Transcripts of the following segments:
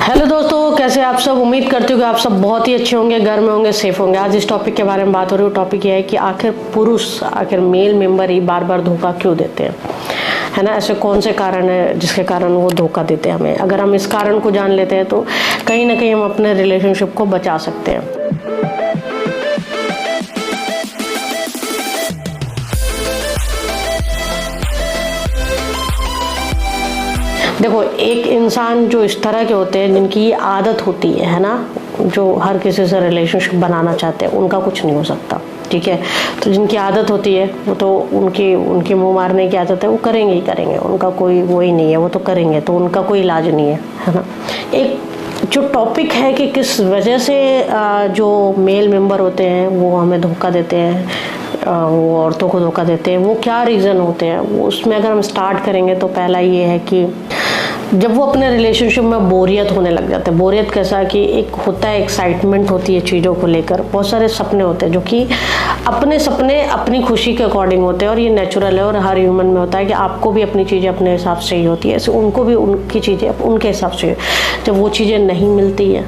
Hello दोस्तों, कैसे आप सब। उम्मीद करती हूँ कि आप सब बहुत ही अच्छे होंगे, घर में होंगे, सेफ होंगे। आज इस टॉपिक के बारे में बात हो रही है। टॉपिक ये है कि आखिर मेल मेंबर ही बार बार धोखा क्यों देते हैं, है ना। ऐसे कौन से कारण है जिसके कारण वो धोखा देते हैं हमें। अगर हम इस कारण को जान लेते हैं तो कहीं ना कहीं हम अपने रिलेशनशिप को बचा सकते हैं। देखो, एक इंसान जो इस तरह के होते हैं जिनकी आदत होती है ना, जो हर किसी से रिलेशनशिप बनाना चाहते हैं, उनका कुछ नहीं हो सकता, ठीक है। तो जिनकी आदत होती है वो तो उनकी मुंह मारने की आदत है, वो करेंगे ही करेंगे। उनका कोई वो ही नहीं है, वो तो करेंगे, तो उनका कोई इलाज नहीं है ना। एक जो टॉपिक है कि किस वजह से जो मेल मेंबर होते हैं वो हमें धोखा देते हैं, वो औरतों को धोखा देते हैं, वो क्या रीज़न होते हैं, वो उसमें अगर हम स्टार्ट करेंगे तो पहला ये है कि जब वो अपने रिलेशनशिप में बोरियत होने लग जाते हैं। बोरियत कैसा कि एक होता है, एक्साइटमेंट होती है चीज़ों को लेकर, बहुत सारे सपने होते हैं जो कि अपने सपने अपनी खुशी के अकॉर्डिंग होते हैं, और ये नेचुरल है और हर ह्यूमन में होता है कि आपको भी अपनी चीज़ें अपने हिसाब से ही होती है, ऐसे उनको भी उनकी चीज़ें उनके हिसाब से। जब वो चीज़ें नहीं मिलती हैं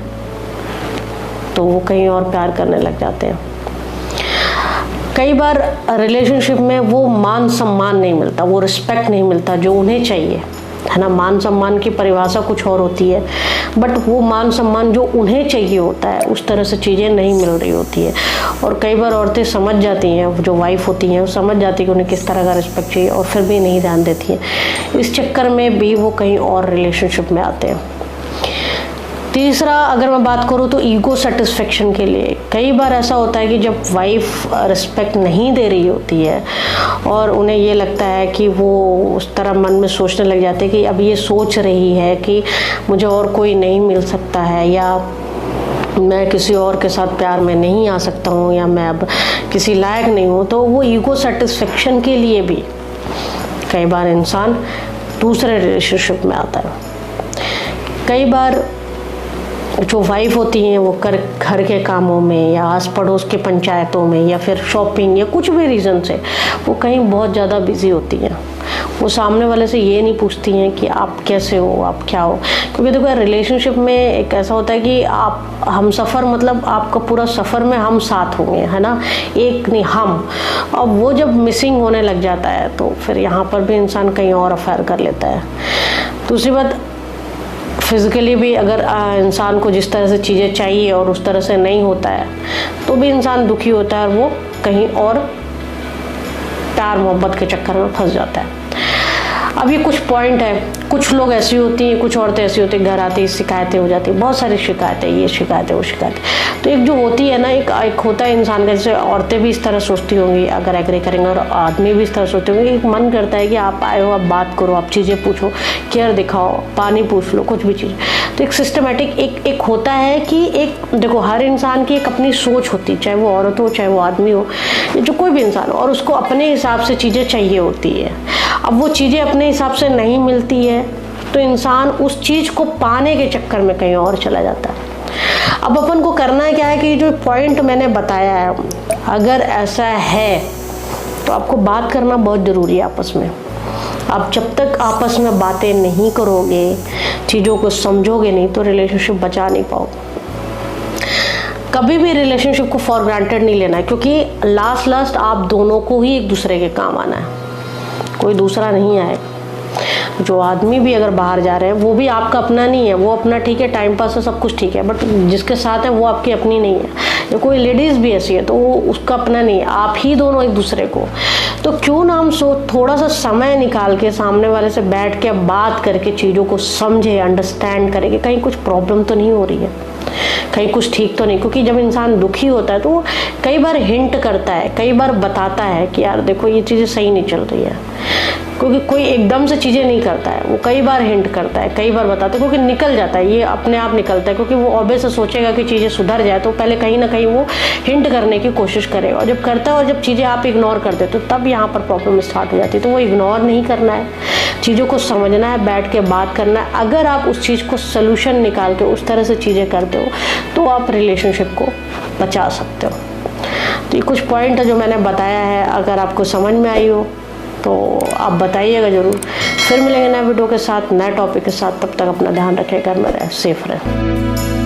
तो वो कहीं और प्यार करने लग जाते हैं। कई बार रिलेशनशिप में वो मान सम्मान नहीं मिलता, वो रिस्पेक्ट नहीं मिलता जो उन्हें चाहिए, है ना। मान सम्मान की परिभाषा कुछ और होती है, बट वो मान सम्मान जो उन्हें चाहिए होता है उस तरह से चीज़ें नहीं मिल रही होती है। और कई बार औरतें समझ जाती हैं, जो वाइफ होती हैं वो समझ जाती है कि उन्हें किस तरह का रिस्पेक्ट चाहिए, और फिर भी नहीं ध्यान देती हैं। इस चक्कर में भी वो कहीं और रिलेशनशिप में आते हैं। तीसरा, अगर मैं बात करूँ तो ईगो सेटिस्फेक्शन के लिए कई बार ऐसा होता है कि जब वाइफ रिस्पेक्ट नहीं दे रही होती है और उन्हें ये लगता है कि वो उस तरह मन में सोचने लग जाते हैं कि अब ये सोच रही है कि मुझे और कोई नहीं मिल सकता है, या मैं किसी और के साथ प्यार में नहीं आ सकता हूँ, या मैं अब किसी लायक नहीं हूँ, तो वो ईगो सेटिस्फेक्शन के लिए भी कई बार इंसान दूसरे रिलेशनशिप में आता है। कई बार जो वाइफ होती हैं वो घर के कामों में या आस पड़ोस के पंचायतों में या फिर शॉपिंग या कुछ भी रीज़न से वो कहीं बहुत ज़्यादा बिजी होती हैं। वो सामने वाले से ये नहीं पूछती हैं कि आप कैसे हो, आप क्या हो, क्योंकि देखो रिलेशनशिप में एक ऐसा होता है कि आप हम सफ़र, मतलब आपका पूरा सफ़र में हम साथ होंगे, है ना, एक नहीं हम। अब वो जब मिसिंग होने लग जाता है तो फिर यहाँ पर भी इंसान कहीं और अफेयर कर लेता है। दूसरी बात, फिज़िकली भी अगर इंसान को जिस तरह से चीज़ें चाहिए और उस तरह से नहीं होता है तो भी इंसान दुखी होता है और वो कहीं और प्यार मोहब्बत के चक्कर में फंस जाता है। अब ये कुछ पॉइंट है, कुछ लोग ऐसी होती हैं, कुछ औरतें ऐसी होती हैं, घर आती ही शिकायतें हो जाती हैं, बहुत सारी शिकायतें, ये शिकायतें वो शिकायतें। तो एक जो होती है ना, एक होता है इंसान का, जैसे औरतें भी इस तरह सोचती होंगी अगर एग्री करेंगे, और आदमी भी इस तरह सोचते होंगे। एक मन करता है कि आप आए हो, आप बात करो, आप चीज़ें पूछो, केयर दिखाओ, पानी पूछ लो, कुछ भी चीज़। तो एक सिस्टमेटिक एक होता है कि एक देखो, हर इंसान की एक अपनी सोच होती है, चाहे वो औरत हो चाहे वो आदमी हो, जो कोई भी इंसान हो, और उसको अपने हिसाब से चीज़ें चाहिए होती है। अब वो चीज़ें अपने हिसाब से नहीं मिलती है तो इंसान उस चीज़ को पाने के चक्कर में कहीं और चला जाता है। अब अपन को करना क्या है कि जो पॉइंट मैंने बताया है, अगर ऐसा है तो आपको बात करना बहुत ज़रूरी है आपस में। आप जब तक आपस में बातें नहीं करोगे, चीज़ों को समझोगे नहीं, तो रिलेशनशिप बचा नहीं पाओगे। कभी भी रिलेशनशिप को फॉर ग्रांटेड नहीं लेना है, क्योंकि लास्ट आप दोनों को ही एक दूसरे के काम आना है, कोई दूसरा नहीं आएगा। जो आदमी भी अगर बाहर जा रहे हैं वो भी आपका अपना नहीं है, वो अपना ठीक है, टाइम पास है, सब कुछ ठीक है, बट जिसके साथ है वो आपकी अपनी नहीं है। या कोई लेडीज़ भी ऐसी है तो वो उसका अपना नहीं है, आप ही दोनों एक दूसरे को। तो क्यों ना हम थोड़ा सा समय निकाल के सामने वाले से बैठ के बात करके चीज़ों को समझे, अंडरस्टैंड करें कि कहीं कुछ प्रॉब्लम तो नहीं हो रही है, कहीं कुछ ठीक तो नहीं। क्योंकि जब इंसान दुखी होता है तो वो कई बार हिंट करता है, कई बार बताता है कि यार देखो ये चीज़ें सही नहीं चल रही है, क्योंकि कोई एकदम से चीज़ें नहीं करता है, वो कई बार हिंट करता है, कई बार बताता है, क्योंकि निकल जाता है, ये अपने आप निकलता है। क्योंकि वो ऑब्वियस से सोचेगा कि चीज़ें सुधर जाए तो पहले कहीं ना कहीं वो हिंट करने की कोशिश करेगा, और जब करता है और जब चीज़ें आप इग्नोर कर देते हो तब यहाँ पर प्रॉब्लम स्टार्ट हो जाती है। तो वो इग्नोर नहीं करना है, चीज़ों को समझना है, बैठ के बात करना है। अगर आप उस चीज़ को सलूशन निकाल के उस तरह से चीज़ें करते हो तो आप रिलेशनशिप को बचा सकते हो। तो ये कुछ पॉइंट है जो मैंने बताया है, अगर आपको समझ में आई हो तो आप बताइएगा ज़रूर। फिर मिलेंगे नए वीडियो के साथ, नए टॉपिक के साथ। तब तक अपना ध्यान रखें, घर में रहें, सेफ रहें।